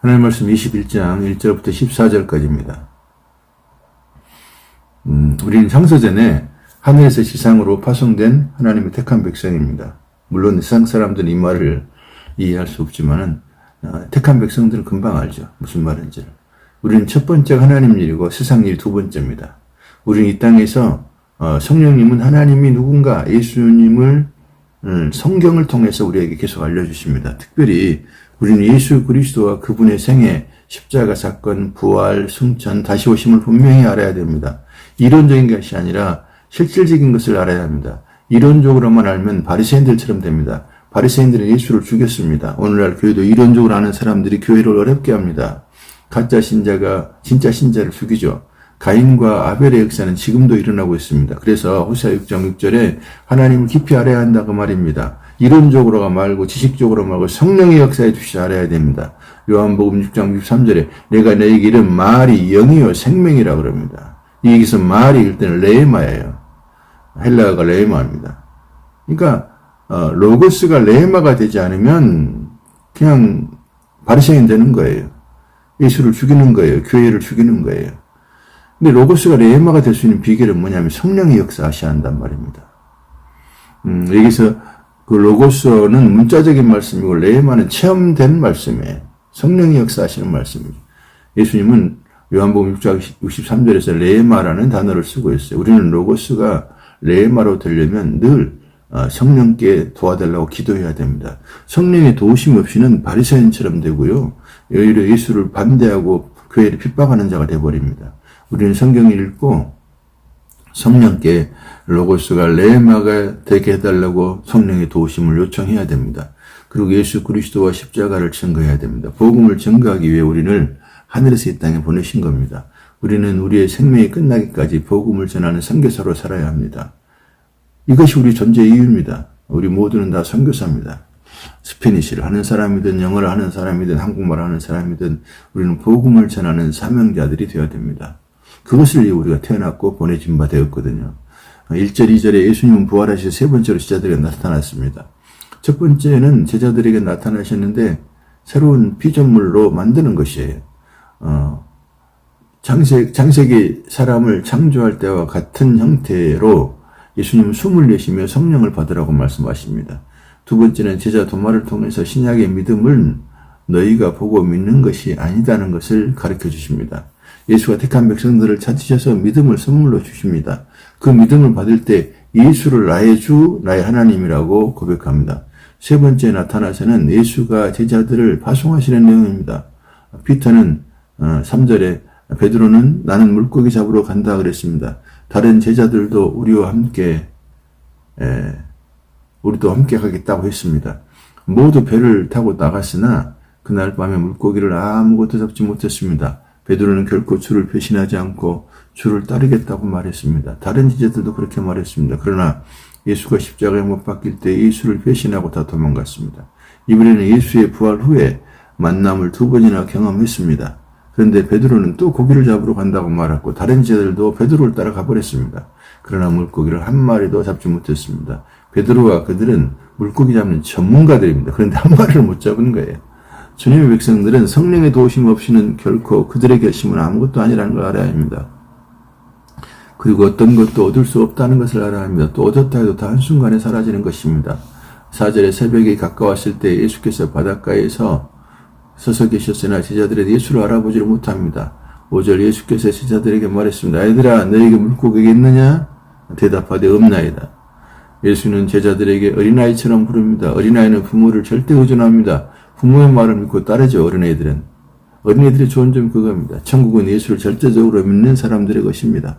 하나님 말씀 21장 1절부터 14절까지입니다. 우리는 창세전에 하늘에서 지상으로 파송된 하나님의 택한 백성입니다. 물론 세상 사람들은 이 말을 이해할 수 없지만은 택한 백성들은 금방 알죠. 무슨 말인지를. 우리는 첫 번째가 하나님 일이고 세상 일 두 번째입니다. 우리는 이 땅에서 성령님은 하나님이 누군가 예수님을 성경을 통해서 우리에게 계속 알려주십니다. 특별히 우리는 예수 그리스도와 그분의 생애, 십자가 사건, 부활, 승천, 다시 오심을 분명히 알아야 됩니다. 이론적인 것이 아니라 실질적인 것을 알아야 합니다. 이론적으로만 알면 바리새인들처럼 됩니다. 바리새인들은 예수를 죽였습니다. 오늘날 교회도 이론적으로 아는 사람들이 교회를 어렵게 합니다. 가짜 신자가 진짜 신자를 죽이죠. 가인과 아벨의 역사는 지금도 일어나고 있습니다. 그래서 호세아 6장 6절에 하나님을 깊이 알아야 한다고 말입니다. 이론적으로가 말고 지식적으로 말고 성령의 역사에 주시 알아야 됩니다. 요한복음 6장 63절에 내가 너에게 이른 말이 영이요 생명이라 그럽니다. 여기서 말이 일단 레마예요. 헬라어가 레마입니다. 그러니까 로고스가 레마가 되지 않으면 그냥 바리새인 되는 거예요. 예수를 죽이는 거예요. 교회를 죽이는 거예요. 근데 로고스가 레마가 될 수 있는 비결은 뭐냐면 성령의 역사하셔야 한단 말입니다. 여기서 그 로고스는 문자적인 말씀이고 레마는 체험된 말씀이에요. 성령의 역사하시는 말씀이죠. 예수님은 요한복음 6장 63절에서 레마라는 단어를 쓰고 있어요. 우리는 로고스가 레마로 되려면 늘 성령께 도와달라고 기도해야 됩니다. 성령의 도우심 없이는 바리새인처럼 되고요. 오히려 예수를 반대하고 교회를 핍박하는 자가 되어버립니다. 우리는 성경을 읽고 성령께 로고스가 레마가 되게 해달라고 성령의 도우심을 요청해야 됩니다. 그리고 예수 그리스도와 십자가를 증거해야 됩니다. 복음을 증거하기 위해 우리를 하늘에서 이 땅에 보내신 겁니다. 우리는 우리의 생명이 끝나기까지 복음을 전하는 선교사로 살아야 합니다. 이것이 우리 존재의 이유입니다. 우리 모두는 다 선교사입니다. 스페니쉬를 하는 사람이든 영어를 하는 사람이든 한국말을 하는 사람이든 우리는 복음을 전하는 사명자들이 되어야 됩니다. 그것을 위해 우리가 태어났고 보내진 바 되었거든요. 1절, 2절에 예수님은 부활하셔서 세 번째로 제자들에게 나타났습니다. 첫 번째는 제자들에게 나타나셨는데 새로운 피조물로 만드는 것이에요. 창세기 사람을 창조할 때와 같은 형태로 예수님은 숨을 내쉬며 성령을 받으라고 말씀하십니다. 두 번째는 제자 도마를 통해서 신약의 믿음을 너희가 보고 믿는 것이 아니다는 것을 가르쳐 주십니다. 예수가 택한 백성들을 찾으셔서 믿음을 선물로 주십니다. 그 믿음을 받을 때 예수를 나의 주, 나의 하나님이라고 고백합니다. 세 번째 나타나서는 예수가 제자들을 파송하시는 내용입니다. 피터는 3절에 베드로는 나는 물고기 잡으러 간다 그랬습니다. 다른 제자들도 우리도 함께 가겠다고 했습니다. 모두 배를 타고 나갔으나 그날 밤에 물고기를 아무것도 잡지 못했습니다. 베드로는 결코 주를 배신하지 않고 주를 따르겠다고 말했습니다. 다른 제자들도 그렇게 말했습니다. 그러나 예수가 십자가에 못 박힐 때 예수를 배신하고 다 도망갔습니다. 이번에는 예수의 부활 후에 만남을 두 번이나 경험했습니다. 그런데 베드로는 또 고기를 잡으러 간다고 말했고 다른 제자들도 베드로를 따라가 버렸습니다. 그러나 물고기를 한 마리도 잡지 못했습니다. 베드로와 그들은 물고기 잡는 전문가들입니다. 그런데 한 마리를 못 잡은 거예요. 주님의 백성들은 성령의 도우심 없이는 결코 그들의 결심은 아무것도 아니라는 걸 알아야 합니다. 그리고 어떤 것도 얻을 수 없다는 것을 알아야 합니다. 또 얻었다 해도 다 한순간에 사라지는 것입니다. 4절에 새벽이 가까웠을 때 예수께서 바닷가에서 서서 계셨으나 제자들은 예수를 알아보지를 못합니다. 5절 예수께서 제자들에게 말했습니다. 얘들아 너에게 물고기가 있느냐? 대답하되 없나이다. 예수는 제자들에게 어린아이처럼 부릅니다. 어린아이는 부모를 절대 의존합니다. 부모의 말을 믿고 따르죠. 어린애들은. 어린애들의 좋은 점이 그겁니다. 천국은 예수를 절대적으로 믿는 사람들의 것입니다.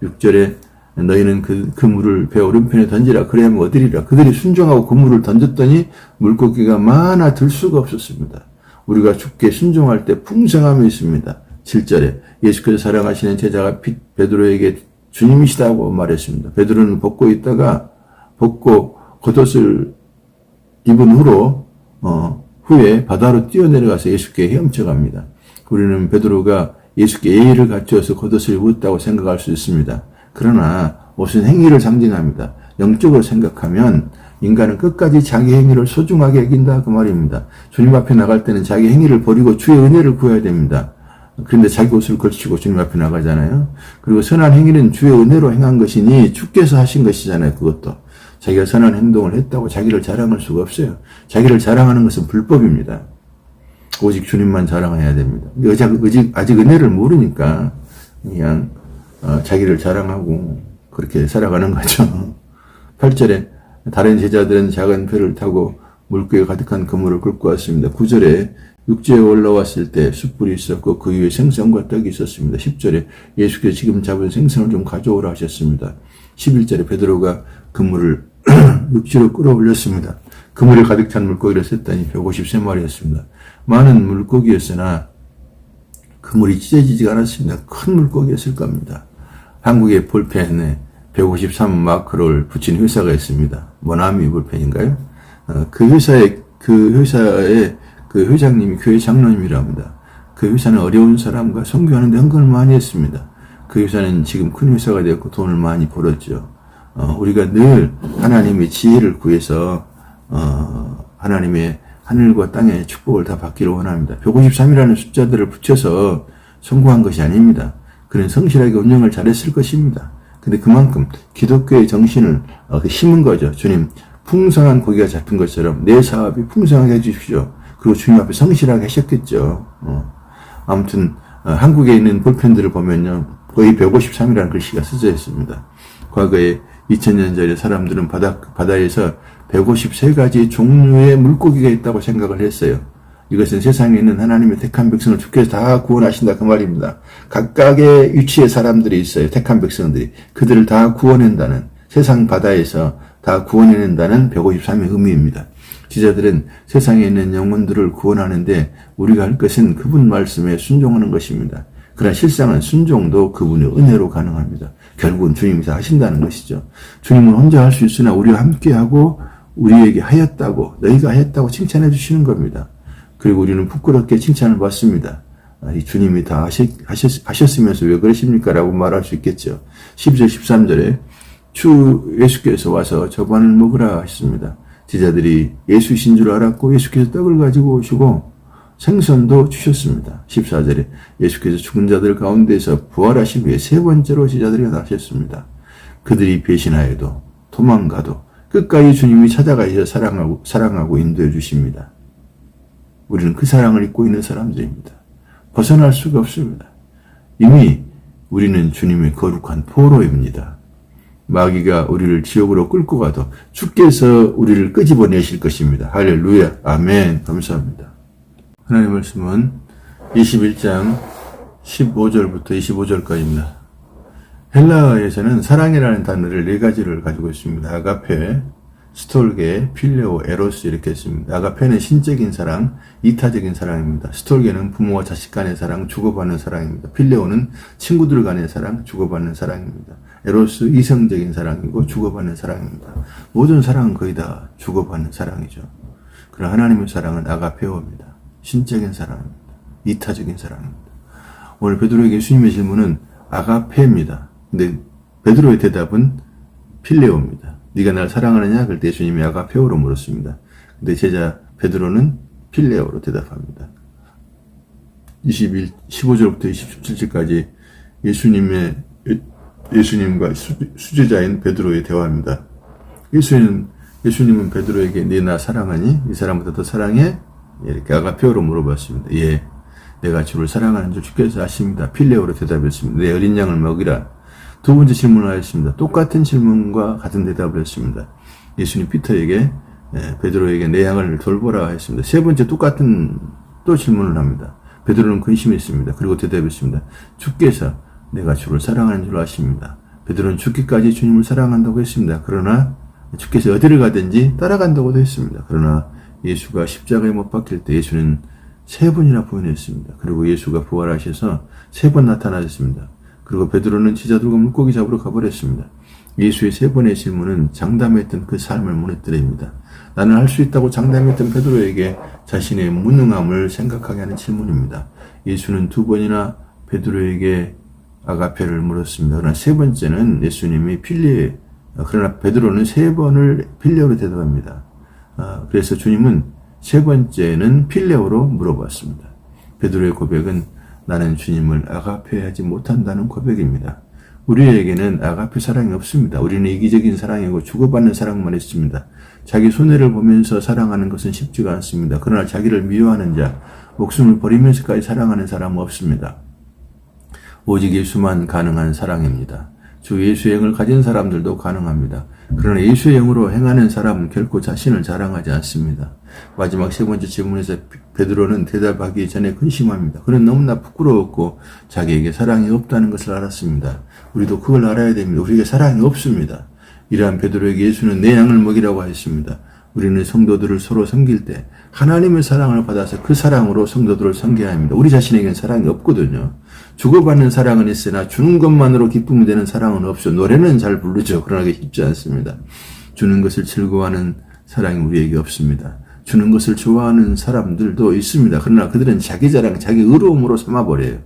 6절에 너희는 그 물을 배 오른편에 던지라. 그래야만 얻으리라. 그들이 순종하고 그 물을 던졌더니 물고기가 많아 들 수가 없었습니다. 우리가 주께 순종할 때 풍성함이 있습니다. 7절에 예수께서 사랑하시는 제자가 베드로에게 주님이시다고 말했습니다. 베드로는 벗고 겉옷을 입은 후에 바다로 뛰어내려가서 예수께 헤엄쳐갑니다. 우리는 베드로가 예수께 예의를 갖추어서 겉옷을 입었다고 생각할 수 있습니다. 그러나 옷은 행위를 상징합니다. 영적으로 생각하면 인간은 끝까지 자기 행위를 소중하게 여긴다 그 말입니다. 주님 앞에 나갈 때는 자기 행위를 버리고 주의 은혜를 구해야 됩니다. 그런데 자기 옷을 걸치고 주님 앞에 나가잖아요. 그리고 선한 행위는 주의 은혜로 행한 것이니 주께서 하신 것이잖아요. 그것도 자기가 선한 행동을 했다고 자기를 자랑할 수가 없어요. 자기를 자랑하는 것은 불법입니다. 오직 주님만 자랑해야 됩니다. 아직 은혜를 모르니까 그냥 자기를 자랑하고 그렇게 살아가는 거죠. 8절에 다른 제자들은 작은 배를 타고 물고기가 가득한 그물을 끌고 왔습니다. 9절에 육지에 올라왔을 때 숯불이 있었고 그 위에 생선과 떡이 있었습니다. 10절에 예수께서 지금 잡은 생선을 좀 가져오라 하셨습니다. 11절에 베드로가 그물을 육지로 끌어올렸습니다. 그물에 가득 찬 물고기를 셌더니 153마리였습니다. 많은 물고기였으나 그물이 찢어지지가 않았습니다. 큰 물고기였을 겁니다. 한국의 볼펜에 153 마크를 붙인 회사가 있습니다. 모나미 볼펜인가요? 그 회사의 그 회장님이 교회 장로님이라 합니다. 그 회사는 어려운 사람과 선교하는 데 헌금을 많이 했습니다. 그 회사는 지금 큰 회사가 되었고 돈을 많이 벌었죠. 우리가 늘 하나님의 지혜를 구해서 하나님의 하늘과 땅의 축복을 다 받기를 원합니다. 153이라는 숫자들을 붙여서 성공한 것이 아닙니다. 그는 성실하게 운영을 잘했을 것입니다. 근데 그만큼 기독교의 정신을 심은 거죠. 주님, 풍성한 고기가 잡힌 것처럼 내 사업이 풍성하게 해주십시오. 그리고 주님 앞에 성실하게 하셨겠죠. 아무튼 한국에 있는 볼펜들을 보면요, 거의 153이라는 글씨가 쓰여 있습니다. 과거에 2000년 전에 사람들은 바다에서 153가지 종류의 물고기가 있다고 생각을 했어요. 이것은 세상에 있는 하나님의 택한 백성을 주께서 다 구원하신다 그 말입니다. 각각의 위치에 사람들이 있어요. 택한 백성들이. 그들을 다 구원한다는, 세상 바다에서 다 구원해낸다는 153의 의미입니다. 지자들은 세상에 있는 영혼들을 구원하는데 우리가 할 것은 그분 말씀에 순종하는 것입니다. 그러나 실상은 순종도 그분의 은혜로 가능합니다. 결국은 주님이 다 하신다는 것이죠. 주님은 혼자 할 수 있으나 우리와 함께하고 우리에게 하였다고, 너희가 하였다고 칭찬해 주시는 겁니다. 그리고 우리는 부끄럽게 칭찬을 받습니다. 이 주님이 다 하셨으면서 왜 그러십니까? 라고 말할 수 있겠죠. 12절 13절에 주 예수께서 와서 저반을 먹으라 하셨습니다. 제자들이 예수이신 줄 알았고 예수께서 떡을 가지고 오시고 생선도 주셨습니다. 14절에 예수께서 죽은 자들 가운데서 부활하신 후에 세 번째로 제자들에게 나타나셨습니다. 그들이 배신하여도 도망가도 끝까지 주님이 찾아가셔서 사랑하고 인도해 주십니다. 우리는 그 사랑을 잊고 있는 사람들입니다. 벗어날 수가 없습니다. 이미 우리는 주님의 거룩한 포로입니다. 마귀가 우리를 지옥으로 끌고 가도 주께서 우리를 끄집어내실 것입니다. 할렐루야. 아멘. 감사합니다. 하나님의 말씀은 21장 15절부터 25절까지입니다. 헬라어에서는 사랑이라는 단어를 네 가지를 가지고 있습니다. 아가페, 스톨게, 필레오, 에로스 이렇게 있습니다. 아가페는 신적인 사랑, 이타적인 사랑입니다. 스톨게는 부모와 자식 간의 사랑, 주고받는 사랑입니다. 필레오는 친구들 간의 사랑, 주고받는 사랑입니다. 에로스 이성적인 사랑이고 주고받는 사랑입니다. 모든 사랑은 거의 다 주고받는 사랑이죠. 그러나 하나님의 사랑은 아가페오입니다. 신적인 사랑입니다. 이타적인 사랑입니다. 오늘 베드로에게 예수님의 질문은 아가페입니다. 근데 베드로의 대답은 필레오입니다. 네가 날 사랑하느냐? 그럴 때 예수님이 아가페오로 물었습니다. 근데 제자 베드로는 필레오로 대답합니다. 15절부터 27절까지 예수님과 수제자인 베드로의 대화입니다. 예수님은 베드로에게 네 나 사랑하니? 이 사람보다 더 사랑해? 이렇게 아가페오로 물어봤습니다. 예, 내가 주를 사랑하는 줄 주께서 아십니다. 필레오로 대답했습니다. 내 어린 양을 먹이라. 두 번째 질문을 하였습니다. 똑같은 질문과 같은 대답을 했습니다. 예수님 베드로에게 내 양을 돌보라 했습니다. 세 번째 똑같은 또 질문을 합니다. 베드로는 근심했습니다. 그리고 대답했습니다. 주께서 내가 주를 사랑하는 줄 아십니다. 베드로는 죽기까지 주님을 사랑한다고 했습니다. 그러나 주께서 어디를 가든지 따라간다고도 했습니다. 그러나 예수가 십자가에 못 박힐 때 예수는 세 번이나 부인했습니다. 그리고 예수가 부활하셔서 세 번 나타나셨습니다. 그리고 베드로는 제자들과 물고기 잡으러 가버렸습니다. 예수의 세 번의 질문은 장담했던 그 삶을 무너뜨립니다. 나는 할 수 있다고 장담했던 베드로에게 자신의 무능함을 생각하게 하는 질문입니다. 예수는 두 번이나 베드로에게 아가페를 물었습니다. 그러나 세 번째는 예수님이 그러나 베드로는 3번을 필레오로 대답합니다. 그래서 주님은 3번째는 필레오로 물어봤습니다. 베드로의 고백은 나는 주님을 아가페하지 못한다는 고백입니다. 우리에게는 아가페 사랑이 없습니다. 우리는 이기적인 사랑이고 주고받는 사랑만 있습니다. 자기 손해를 보면서 사랑하는 것은 쉽지가 않습니다. 그러나 자기를 미워하는 자, 목숨을 버리면서까지 사랑하는 사람은 없습니다. 오직 예수만 가능한 사랑입니다. 주 예수의 영을 가진 사람들도 가능합니다. 그러나 예수의 영으로 행하는 사람은 결코 자신을 자랑하지 않습니다. 마지막 3번째 질문에서 베드로는 대답하기 전에 근심합니다. 그는 너무나 부끄러웠고 자기에게 사랑이 없다는 것을 알았습니다. 우리도 그걸 알아야 됩니다. 우리에게 사랑이 없습니다. 이러한 베드로에게 예수는 내 양을 먹이라고 하였습니다. 우리는 성도들을 서로 섬길 때 하나님의 사랑을 받아서 그 사랑으로 성도들을 섬겨야 합니다. 우리 자신에게는 사랑이 없거든요. 주고받는 사랑은 있으나 주는 것만으로 기쁨이 되는 사랑은 없죠. 노래는 잘 부르죠. 그러나 그게 쉽지 않습니다. 주는 것을 즐거워하는 사랑이 우리에게 없습니다. 주는 것을 좋아하는 사람들도 있습니다. 그러나 그들은 자기 자랑, 자기 의로움으로 삼아버려요.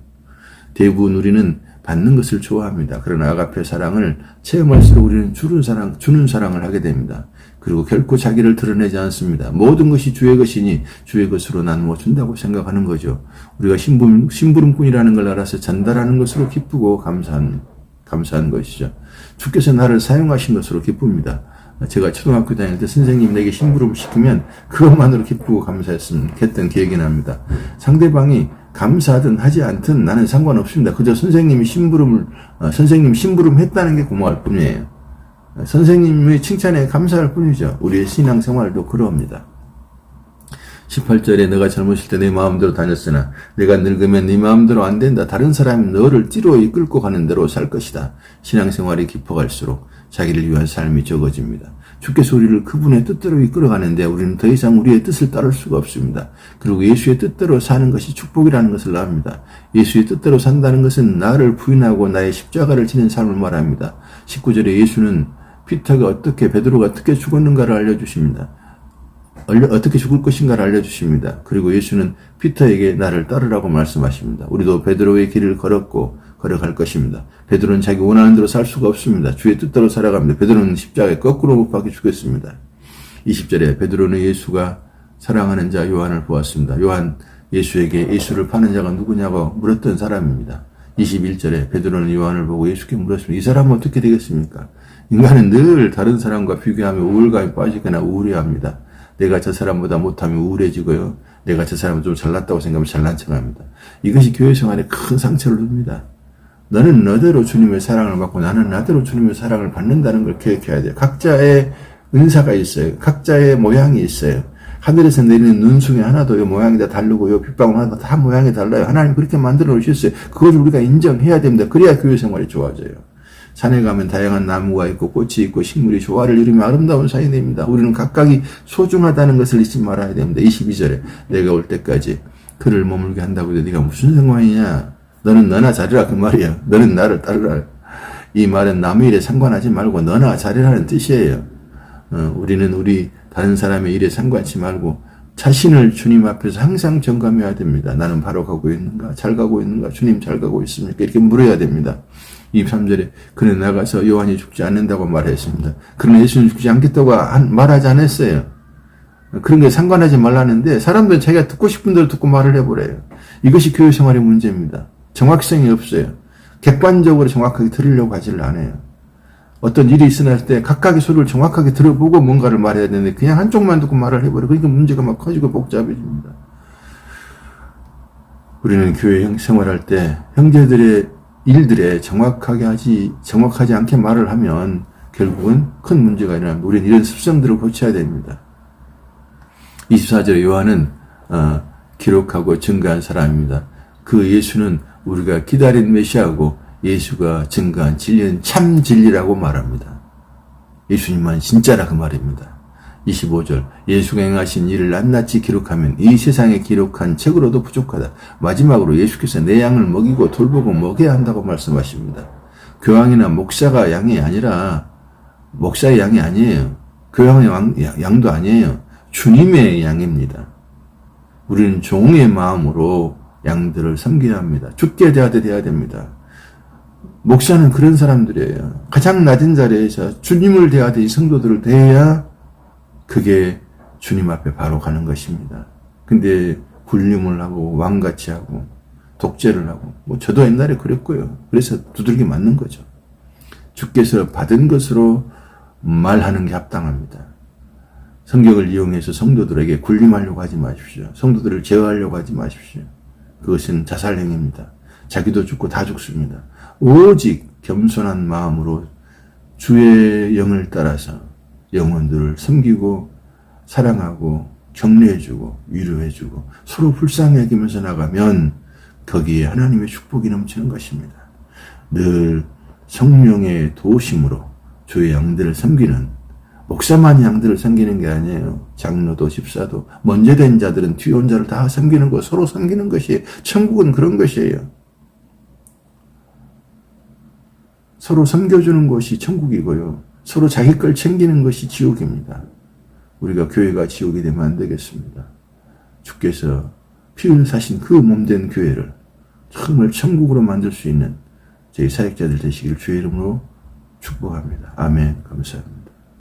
대부분 우리는 받는 것을 좋아합니다. 그러나 아가페 사랑을 체험할수록 우리는 주는 사랑을 하게 됩니다. 그리고 결코 자기를 드러내지 않습니다. 모든 것이 주의 것이니 주의 것으로 나누어 준다고 생각하는 거죠. 우리가 심부름꾼이라는 걸 알아서 전달하는 것으로 기쁘고 감사한 것이죠. 주께서 나를 사용하신 것으로 기쁩니다. 제가 초등학교 다닐 때 선생님이 내게 심부름을 시키면 그것만으로 기쁘고 감사했던 기억이 납니다. 상대방이 감사하든 하지 않든 나는 상관없습니다. 그저 선생님 심부름 했다는 게 고마울 뿐이에요. 선생님의 칭찬에 감사할 뿐이죠. 우리의 신앙생활도 그러합니다. 18절에 내가 젊으실 때 내 마음대로 다녔으나 내가 늙으면 네 마음대로 안 된다. 다른 사람이 너를 띠로 이끌고 가는 대로 살 것이다. 신앙생활이 깊어갈수록 자기를 위한 삶이 적어집니다. 주께서 우리를 그분의 뜻대로 이끌어가는데 우리는 더 이상 우리의 뜻을 따를 수가 없습니다. 그리고 예수의 뜻대로 사는 것이 축복이라는 것을 압니다. 예수의 뜻대로 산다는 것은 나를 부인하고 나의 십자가를 지는 삶을 말합니다. 19절에 예수는 베드로가 어떻게 죽었는가를 알려주십니다. 어떻게 죽을 것인가를 알려주십니다. 그리고 예수는 피터에게 나를 따르라고 말씀하십니다. 우리도 베드로의 길을 걸어갈 것입니다. 베드로는 자기 원하는 대로 살 수가 없습니다. 주의 뜻대로 살아갑니다. 베드로는 십자가에 거꾸로 못 박혀 죽였습니다. 20절에 베드로는 예수가 사랑하는 자 요한을 보았습니다. 요한 예수에게 예수를 파는 자가 누구냐고 물었던 사람입니다. 21절에 베드로는 요한을 보고 예수께 물었습니다. 이 사람은 어떻게 되겠습니까? 인간은 늘 다른 사람과 비교하며 우울감에 빠지거나 우울해합니다. 내가 저 사람보다 못하면 우울해지고요. 내가 저 사람은 좀 잘났다고 생각하면 잘난 척합니다. 이것이 교회 생활에 큰 상처를 줍니다. 너는 너대로 주님의 사랑을 받고 나는 나대로 주님의 사랑을 받는다는 걸 기억해야 돼요. 각자의 은사가 있어요. 각자의 모양이 있어요. 하늘에서 내리는 눈송이 하나도 요 모양이 다 다르고 요 빗방울 하나도 다 모양이 달라요. 하나님 그렇게 만들어 놓으셨어요. 그걸 우리가 인정해야 됩니다. 그래야 교회 생활이 좋아져요. 산에 가면 다양한 나무가 있고 꽃이 있고 식물이 조화를 이루며 아름다운 산이 됩니다. 우리는 각각이 소중하다는 것을 잊지 말아야 됩니다. 22절에 내가 올 때까지 그를 머물게 한다고 해도 네가 무슨 상관이냐. 너는 너나 잘해라 그 말이야. 너는 나를 따르라. 이 말은 남의 일에 상관하지 말고 너나 잘해라는 뜻이에요. 우리는 다른 사람의 일에 상관치 말고 자신을 주님 앞에서 항상 점검해야 됩니다. 나는 바로 가고 있는가? 잘 가고 있는가? 주님 잘 가고 있습니까? 이렇게 물어야 됩니다. 23절에 그는 나가서 요한이 죽지 않는다고 말했습니다. 그러나 예수는 죽지 않겠다고 말하지 않았어요. 그런 게 상관하지 말라는데 사람들은 자기가 듣고 싶은 대로 듣고 말을 해버려요. 이것이 교회 생활의 문제입니다. 정확성이 없어요. 객관적으로 정확하게 들으려고 하지를 않아요. 어떤 일이 일어날 때 각각의 소리를 정확하게 들어보고 뭔가를 말해야 되는데 그냥 한쪽만 듣고 말을 해버려요. 그러니까 문제가 막 커지고 복잡해집니다. 우리는 교회 생활할 때 형제들의 일들에 정확하지 않게 말을 하면 결국은 큰 문제가 일어납니다. 우리는 이런 습성들을 고쳐야 됩니다. 24절에 요한은 기록하고 증거한 사람입니다. 그 예수는 우리가 기다린 메시아고 예수가 증거한 진리는 참 진리라고 말합니다. 예수님만 진짜라 그 말입니다. 25절 예수가 행하신 일을 낱낱이 기록하면 이 세상에 기록한 책으로도 부족하다. 마지막으로 예수께서 내 양을 먹이고 돌보고 먹여야 한다고 말씀하십니다. 교황이나 목사가 양이 아니라 목사의 양이 아니에요. 교황의 양도 아니에요. 주님의 양입니다. 우리는 종의 마음으로 양들을 섬겨야 합니다. 주께 대하되 돼야 됩니다. 목사는 그런 사람들이에요. 가장 낮은 자리에서 주님을 대하듯이 성도들을 대해야 그게 주님 앞에 바로 가는 것입니다. 근데 군림을 하고 왕같이 하고 독재를 하고 뭐 저도 옛날에 그랬고요. 그래서 두들겨 맞는 거죠. 주께서 받은 것으로 말하는 게 합당합니다. 성경을 이용해서 성도들에게 군림하려고 하지 마십시오. 성도들을 제어하려고 하지 마십시오. 그것은 자살행위입니다. 자기도 죽고 다 죽습니다. 오직 겸손한 마음으로 주의 영을 따라서 영혼들을 섬기고 사랑하고 격려해주고 위로해주고 서로 불쌍히 여기면서 나가면 거기에 하나님의 축복이 넘치는 것입니다. 늘 성령의 도우심으로 주의 양들을 섬기는, 목사만이 양들을 섬기는 게 아니에요. 장로도 집사도 먼저 된 자들은 뒤에 온 자를 다 섬기는 거, 서로 섬기는 것이, 천국은 그런 것이에요. 서로 섬겨주는 것이 천국이고요. 서로 자기 걸 챙기는 것이 지옥입니다. 우리가 교회가 지옥이 되면 안 되겠습니다. 주께서 피 흘리신 그 몸된 교회를 정말 천국으로 만들 수 있는 저희 사역자들 되시길 주의 이름으로 축복합니다. 아멘. 감사합니다.